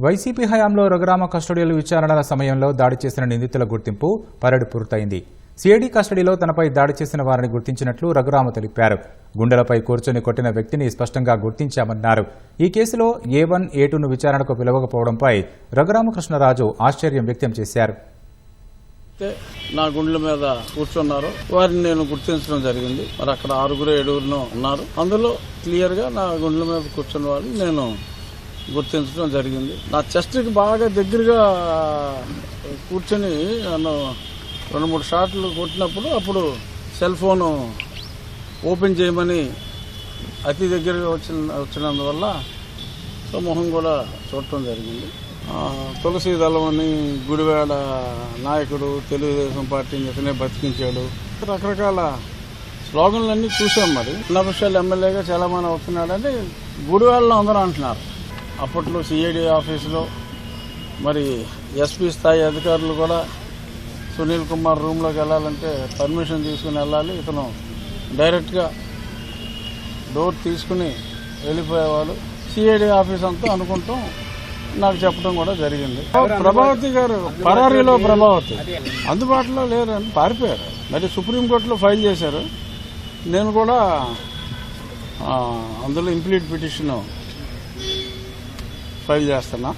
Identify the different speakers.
Speaker 1: YCP హయాంలో Raghurama custodial విచారణల సమయంలో దాడి చేసిన నిందితుల గుర్తింపు పరేడ్ పూర్తయింది. సిఐడి కస్టడీలో తనపై దాడి చేసిన వారిని గుర్తించినట్లు రఘురామ తెలిపారు. గుండెలపై కూర్చొని కొట్టిన వ్యక్తిని స్పష్టంగా గుర్తించామన్నారు. ఈ కేసులో A1, A2ను విచారణకు పిలవకపోవడంపై రఘురామకృష్ణరాజు ఆశ్చర్యం వ్యక్తం చేశారు.
Speaker 2: నా గుండెల మీద కూర్చున్నారు, వారిని నేను గుర్తించడం జరిగింది. మరి అక్కడ 6, 7 ఉన్నారు. అందులో క్లియర్ గా నా గుండెల మీద కూర్చున్న వాళ్ళు నేను గుర్తించడం జరిగింది. నా చెస్ట్కి బాగా దగ్గరగా కూర్చొని నన్ను 2-3 షాట్లు కొట్టినప్పుడు అప్పుడు సెల్ ఫోన్ ఓపెన్ చేయమని అతి దగ్గరగా వచ్చినందువల్ల సో మొహం కూడా చూడటం జరిగింది. తులసి దళం అని గుడివాడ నాయకుడు, తెలుగుదేశం పార్టీని ఇతనే బతికించాడు, రకరకాల స్లోగన్లన్నీ చూసాం. మరి ఉన్నపక్షాలు ఎమ్మెల్యేగా చాలా మంది అవుతున్నాడని గుడివాడలో అందరూ అంటున్నారు. అప్పట్లో సిఐడి ఆఫీసులో మరి ఎస్పీ స్థాయి అధికారులు కూడా సునీల్ కుమార్ రూమ్లోకి వెళ్ళాలంటే పర్మిషన్ తీసుకుని వెళ్ళాలి. ఇతను డైరెక్ట్గా డోర్ తీసుకుని వెళ్ళిపోయేవాడు. సిఐడి ఆఫీస్ అంతా అనుకుంటాం నాకు చెప్పడం కూడా జరిగింది. ప్రభావతి గారు పరారీలో ప్రభావతి అందుబాటులో లేరని పారిపోయారు. మరి సుప్రీంకోర్టులో ఫైల్ చేశారు. నేను కూడా అందులో ఇంప్లీట్ పిటిషన్ ఫైల్ చేస్తున్నా.